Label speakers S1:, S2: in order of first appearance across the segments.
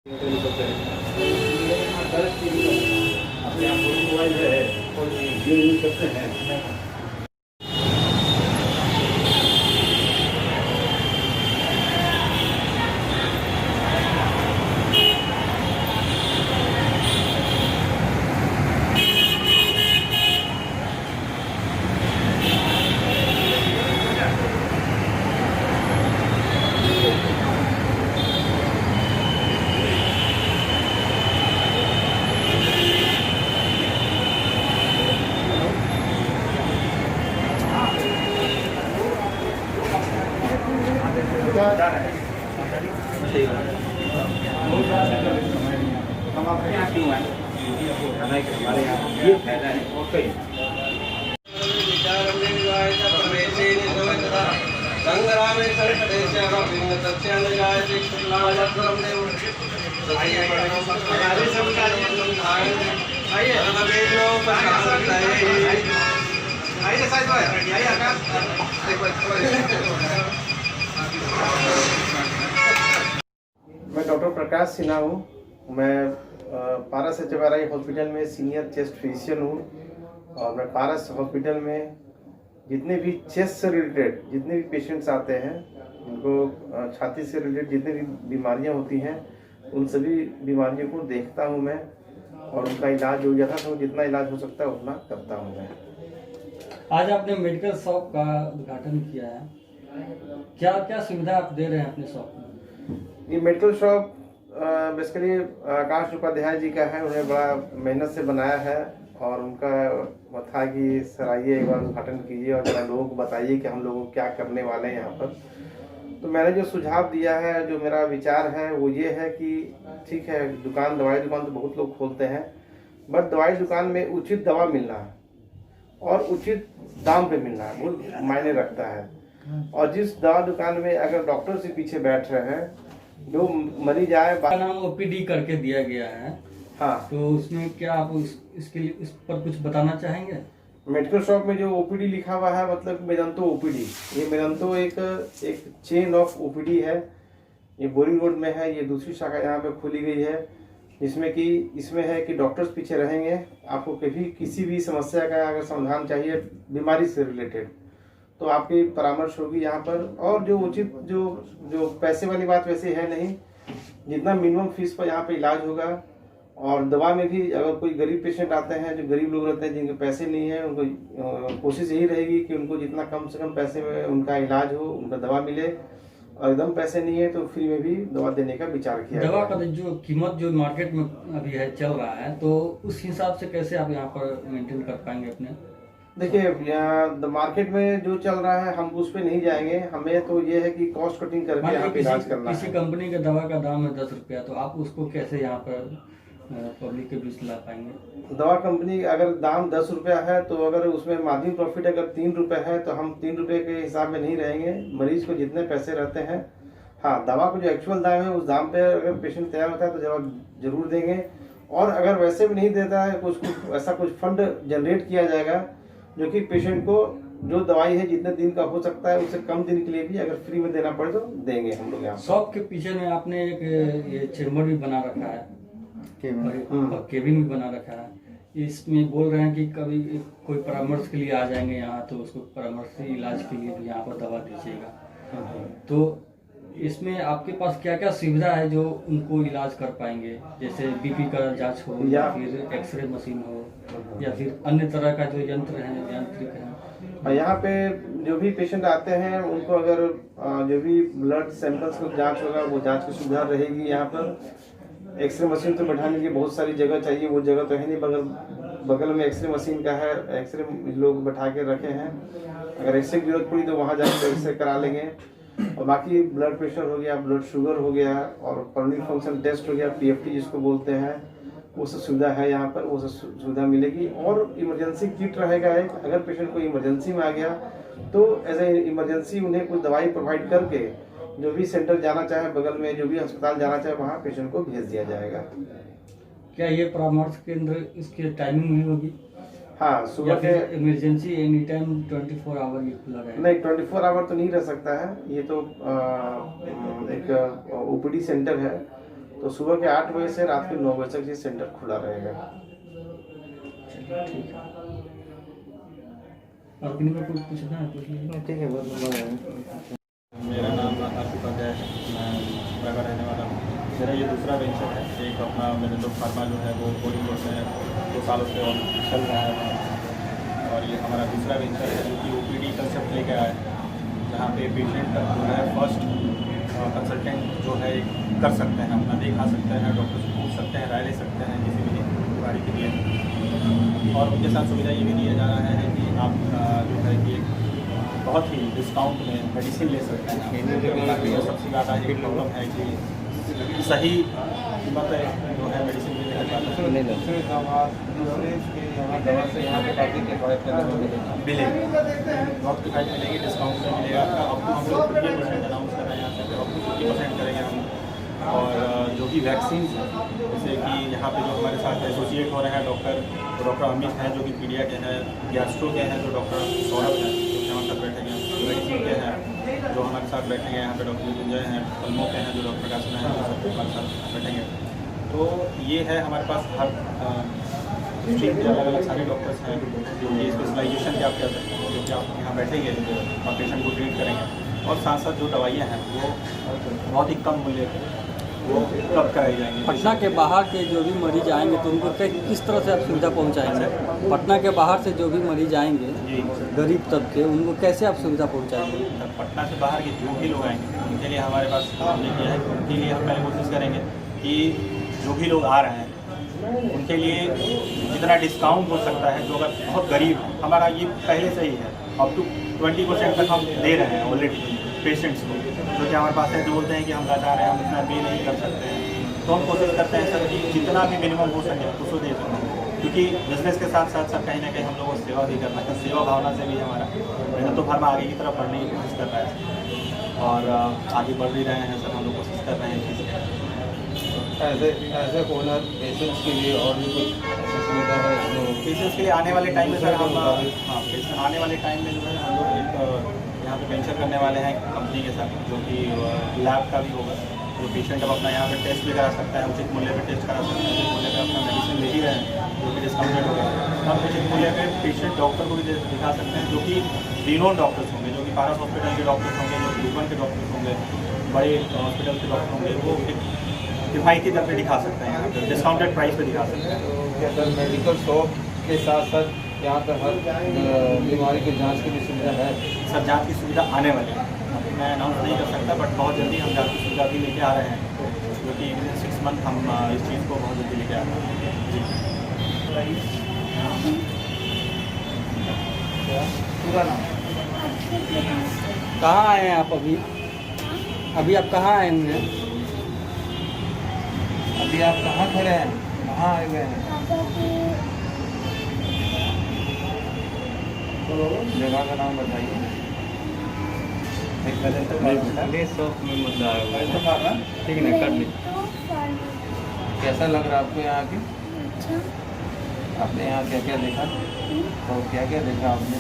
S1: अपने आप मोबाइल है और ये यूज करते हैं। हम आपके यहाँ क्यों आए? हमारे यहाँ ये फायदा है और कई
S2: संग्रामे
S3: मैं डॉक्टर प्रकाश सिन्हा हूँ। मैं पारस एचएमआरआई हॉस्पिटल में सीनियर चेस्ट फिजिशियन हूँ और मैं पारस हॉस्पिटल में जितने भी चेस्ट से रिलेटेड जितने भी पेशेंट्स आते हैं, उनको छाती से रिलेटेड जितने भी बीमारियाँ होती हैं, उन सभी बीमारियों को देखता हूँ मैं और उनका इलाज हो जाता तो जितना इलाज हो सकता है उतना करता हूँ मैं।
S4: आज आपने मेडिकल शॉप का उद्घाटन किया है, क्या क्या सुविधा आप दे रहे हैं अपने शॉप में?
S3: ये मेडिकल शॉप बेसिकली आकाश उपाध्याय जी का है। उन्हें बड़ा मेहनत से बनाया है और उनका था कि सर आइए एक बार उद्घाटन कीजिए और जरा लोगों को बताइए कि हम लोग क्या करने वाले हैं यहाँ पर। तो मैंने जो सुझाव दिया है, जो मेरा विचार है वो ये है कि ठीक है, दुकान दवाई दुकान तो बहुत लोग खोलते हैं, बट दवाई दुकान में उचित दवा मिलना है और उचित दाम पे मिलना है, बहुत मायने रखता है। और जिस दवा दुकान में अगर डॉक्टर से पीछे बैठ रहे हैं, जो मरीज आए
S4: का नाम ओपीडी करके दिया गया है,
S3: हाँ, तो
S4: उसमें क्या आप इसके लिए इस पर कुछ बताना चाहेंगे?
S3: मेडिकल शॉप में जो ओपीडी लिखा हुआ है, मतलब मेरंतो ओपीडी, ये मेरंतो एक चेन ऑफ ओपीडी है। ये बोरिंग रोड में है, ये दूसरी शाखा यहाँ पे खोली गई है, जिसमें कि इसमें है कि डॉक्टर्स पीछे रहेंगे। आपको कभी किसी भी समस्या का अगर समाधान चाहिए बीमारी से रिलेटेड तो आपकी परामर्श होगी यहाँ पर। और जो उचित जो पैसे वाली बात वैसे है नहीं, जितना मिनिमम फीस पर यहाँ पे इलाज होगा। और दवा में भी अगर कोई गरीब पेशेंट आते हैं, जो गरीब लोग रहते हैं जिनके पैसे नहीं है, उनको कोशिश यही रहेगी कि उनको जितना कम से कम पैसे में उनका इलाज हो, उनका दवा मिले। और एकदम पैसे नहीं है तो फ्री में भी दवा देने का विचार किया।
S4: दवा का जो कीमत जो मार्केट में अभी है चल रहा है, तो उस हिसाब से कैसे आप यहाँ पर मेंटेन कर पाएंगे अपने?
S3: देखिए, मार्केट में जो चल रहा है हम उस पर नहीं जाएंगे। हमें तो ये है कि कॉस्ट कटिंग करके यहाँ पे इलाज करना है।
S4: किसी कंपनी के दवा का दाम है 10 रुपया, तो आप उसको कैसे यहाँ पर पब्लिक के बीच ला पाएंगे?
S3: दवा कंपनी अगर दाम 10 रुपया है तो अगर उसमें मार्जिन प्रॉफिट अगर 3 रुपये है तो हम 3 रुपये के हिसाब में नहीं रहेंगे। मरीज को जितने पैसे रहते हैं, हाँ, दवा को जो एक्चुअल दाम है उस दाम पे अगर पेशेंट तैयार होता है तो जरूर देंगे। और अगर वैसे भी नहीं देता है तो उसको ऐसा कुछ फंड जनरेट किया जाएगा जो कि पेशेंट को जो दवाई है जितने दिन का हो सकता है उससे कम दिन के लिए भी अगर फ्री में देना पड़े तो देंगे हम लोग यहाँ।
S4: शॉप के पीछे में आपने एक ये चेम्बर भी बना रखा है, केबिन भी बना रखा है। इसमें बोल रहे हैं कि कभी कोई परामर्श के लिए आ जाएंगे यहाँ, तो उसको परामर्श से इलाज के लिए भी यहाँ पर दवा दीजिएगा। तो इसमें आपके पास क्या क्या सुविधा है जो उनको इलाज कर पाएंगे? जैसे बीपी का जांच हो या फिर एक्सरे मशीन हो या फिर अन्य तरह का जो यंत्र है, यांत्रिक है।
S3: यहाँ पे जो भी पेशेंट आते हैं उनको अगर जो भी ब्लड सैंपल्स का जांच होगा वो जांच की सुविधा रहेगी यहाँ पर। एक्सरे मशीन तो बैठाने की बहुत सारी जगह चाहिए, वो जगह तो है नहीं। बगल में एक्सरे मशीन का है, एक्सरे लोग बैठा के रखे हैं। अगर एक्सरे की जरूरत पड़ी तो वहाँ जाकर एक्सरे करा लेंगे। और बाकी ब्लड प्रेशर हो गया, ब्लड शुगर हो गया और पल्मोनरी फंक्शन टेस्ट हो गया, पीएफटी जिसको बोलते हैं, वो सब सुविधा है यहाँ पर, वो सब सुविधा मिलेगी। और इमरजेंसी किट रहेगा एक, अगर पेशेंट को इमरजेंसी में आ गया तो एज ए इमरजेंसी उन्हें कुछ दवाई प्रोवाइड करके जो भी सेंटर जाना चाहे, बगल में जो भी अस्पताल जाना चाहे वहाँ पेशेंट को भेज दिया जाएगा।
S4: क्या ये परामर्श केंद्र इसकी टाइमिंग भी होगी?
S3: हाँ, सुबह के
S4: इमरजेंसी एनी टाइम 24 आवर ये खुला रहेगा?
S3: नहीं, 24 आवर तो नहीं रह सकता है। ये तो एक ओपीडी सेंटर है, तो सुबह के 8 बजे से रात के 9 बजे तक ये सेंटर खुला रहेगा।
S4: ठीक है। और किन्हीं को कुछ पूछना है पूछ लीजिए।
S3: ठीक है, बहुत धन्यवाद।
S2: मेरा नाम आकाश उपाध्याय है, मैं पूरा का रहने वाला हूँ। मेरा ये दूसरा वेंचर है। एक अपना मेरेंटो फार्मा जो है वो बोरिंग रोड में 2 सालों से और चल रहा है, और ये हमारा दूसरा वेंचर है जो कि OPD कंसेप्ट लेकर आया है, जहाँ पे पेशेंट जो है फर्स्ट कंसल्टेंट जो है कर सकते हैं, अपना देखा सकते हैं, डॉक्टर से पूछ सकते हैं, राय ले सकते हैं किसी भी बीमारी के लिए। और उनके साथ सुविधा ये भी दिया जा रहा है कि आप जो है कि बहुत ही डिस्काउंट में मेडिसिन ले सकते हैं। ताकि सबसे ज़्यादा एक प्रॉब्लम है कि सही कीमत जो है मेडिसिन मिलने के बाद
S1: दवा से यहाँ पे काफ़ी किफ़ायत
S2: मिलेगी, बहुत किफ़ायत मिलेगी, डिस्काउंट में मिलेगा आपका। अब तो हम लोग 50% अनाउंस कर रहे हैं, यहाँ पे अब तो 50% करेंगे हम। और जो भी वैक्सीन है, जैसे कि यहाँ पे जो हमारे साथ एसोसिएट हो रहे हैं डॉक्टर अमित हैं जो कि पीडिया के हैं, गैस्ट्रो के हैं जो डॉक्टर सौरभ हैं जो कि हमारे साथ बैठेंगे, मेडिसिन के हैं जो हमारे साथ बैठेंगे, यहाँ पे डॉक्टर विजय हैं, पल्मो के हैं जो डॉक्टर प्रकाश हैं, जो सब हमारे साथ बैठेंगे। तो ये है हमारे पास हर स्ट्रीम के अलग अलग सारे डॉक्टर्स हैं जो कि स्पेशलाइजेशन के आप कह सकते हैं, जो कि आप यहाँ बैठेंगे और पेशेंट को ट्रीट करेंगे। और साथ साथ जो दवाइयाँ हैं वो बहुत ही कम मूल्य पे वो उपलब्ध कराई जाएंगी।
S4: पटना के बाहर के जो भी मरीज आएंगे तो उनको किस तरह से आप सुविधा पहुंचाएंगे? पटना के बाहर से जो भी मरीज आएंगे
S2: जी,
S4: गरीब तबके, उनको कैसे आप सुविधा पहुंचाएंगे?
S2: पटना से बाहर के जो भी लोग आएंगे उनके लिए हमारे पास हमने किया है, उनके लिए हम पहले कोशिश करेंगे कि जो भी लोग आ रहे हैं उनके लिए जितना डिस्काउंट हो सकता है, जो अगर बहुत गरीब है, हमारा ये पहले से ही है, अप टू 20% तक हम दे रहे हैं ऑलरेडी पेशेंट्स को, जो कि हमारे पास है जो बोलते हैं कि हम लगा रहे हैं, हम इतना पे नहीं कर सकते हैं। तो हम कोशिश करते हैं सर कि जितना भी मिनिमम हो सके उसको दे सकते हैं, क्योंकि बिजनेस के साथ साथ सर कहीं ना कहीं हम लोगों को सेवा भी करना है। सेवा भावना से भी हमारा मेरेंटो फार्मा आगे की तरफ बढ़ने की कोशिश कर रहा है और आगे बढ़ भी रहे हैं सर, हम लोग कोशिश कर रहे हैं कि
S1: ऐसे ओनर पेशेंट्स के लिए और भी कुछ ऐसी सुविधा है जो
S2: पेशेंट्स के लिए आने वाले टाइम में सर हम पेशेंट आने वाले टाइम में जो है हम लोग एक यहाँ पे वेंचर करने वाले हैं कंपनी के साथ, जो कि लैब का भी होगा, तो पेशेंट अब अपना यहाँ पे टेस्ट भी करा सकता है, उचित मूल्य पे टेस्ट करा सकते हैं, उचित मूल्य पे अपना मेडिसिन ले ही रहे हैं जो कि डिस्काउंटेड होगा। हम उचित मूल्य पे पेशेंट डॉक्टर को भी दिखा सकते हैं, जो कि रिनोन डॉक्टर्स होंगे, जो कि पारस हॉस्पिटल के डॉक्टर्स होंगे, जो ल्यूबन के डॉक्टर्स होंगे, बड़े हॉस्पिटल के डॉक्टर होंगे, वो किफ़ायती दर पे दिखा सकते हैं, यहाँ पर डिस्काउंटेड प्राइस पे दिखा सकते हैं।
S1: क्या सर मेडिकल शॉप के साथ साथ यहाँ पर हर बीमारी की जांच की भी सुविधा है?
S2: सर जांच की सुविधा आने वाली है, अभी मैं अनाउंस नहीं कर सकता, बट बहुत जल्दी हम जांच की सुविधा भी लेके आ रहे हैं, जो कि विदिन 6 मंथ हम इस चीज़ को बहुत जल्दी लेके आ रहे हैं। जी
S1: पूरा नाम?
S4: कहाँ आए हैं आप अभी? अभी आप कहाँ आए हुए हैं?
S1: अभी आप कहाँ खड़े हैं, कहाँ आए हुए हैं? जगह का नाम बताइए।
S4: शॉप में मुद्दा आया
S1: तो फार्मा
S4: ठीक है ना, कर ली।
S1: कैसा लग रहा है आपको यहाँ की?
S5: अच्छा।
S1: आपने यहाँ क्या क्या देखा और क्या क्या देखा आपने?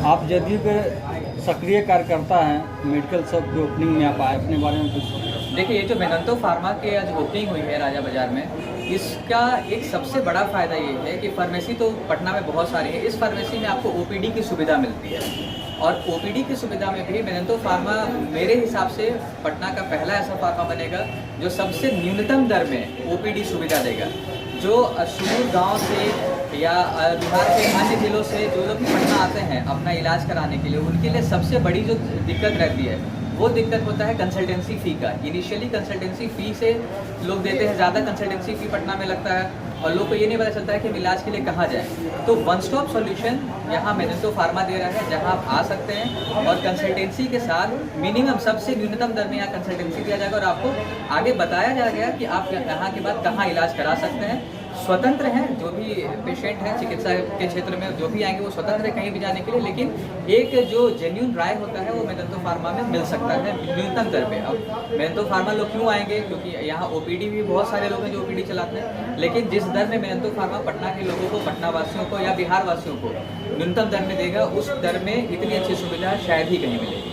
S4: आप जदयू के सक्रिय कार्यकर्ता हैं, मेडिकल शॉप की ओपनिंग में आप आए, अपने बारे में कुछ?
S6: देखिए, ये जो मेरेंटो फार्मा की आज ओपनिंग हुई है राजा बाज़ार में, इसका एक सबसे बड़ा फ़ायदा ये है कि फार्मेसी तो पटना में बहुत सारी है, इस फार्मेसी में आपको ओपीडी की सुविधा मिलती है, और ओपीडी की सुविधा में भी मेरेंटो फार्मा मेरे हिसाब से पटना का पहला ऐसा फार्मा बनेगा जो सबसे न्यूनतम दर में ओपीडी सुविधा देगा। जो सुदूर गांव से या बिहार के अन्य जिलों से जो लोग पटना आते हैं अपना इलाज कराने के लिए, उनके लिए सबसे बड़ी जो दिक्कत रहती है वो दिक्कत होता है कंसल्टेंसी फ़ी का। इनिशियली कंसल्टेंसी फ़ी से लोग देते हैं, ज़्यादा कंसल्टेंसी फ़ी पटना में लगता है और लोग को ये नहीं पता चलता है कि हम इलाज के लिए कहाँ जाएँ। तो वन स्टॉप सॉल्यूशन यहाँ मेरेंटो फार्मा दे रहा है, जहाँ आप आ सकते हैं और कंसल्टेंसी के साथ मिनिमम सबसे न्यूनतम दर में यहाँ कंसल्टेंसी दिया जाएगा और आपको आगे बताया जाएगा कि आप यहाँ के बाद कहाँ इलाज करा सकते हैं। स्वतंत्र हैं, जो भी पेशेंट हैं चिकित्सा के क्षेत्र में जो भी आएंगे वो स्वतंत्र है कहीं भी जाने के लिए, लेकिन एक जो जेन्युइन राय होता है वो मेदेंतो फार्मा में मिल सकता है न्यूनतम दर पे। अब मेदेंतो फार्मा लोग क्यों आएंगे, क्योंकि यहाँ ओपीडी भी बहुत सारे लोग हैं जो ओपीडी चलाते हैं, लेकिन जिस दर में मेदेंतो फार्मा पटना के लोगों को, पटना वासियों को या बिहार वासियों को न्यूनतम दर में देगा, उस दर में इतनी अच्छी सुविधा शायद ही कहीं मिलेगी।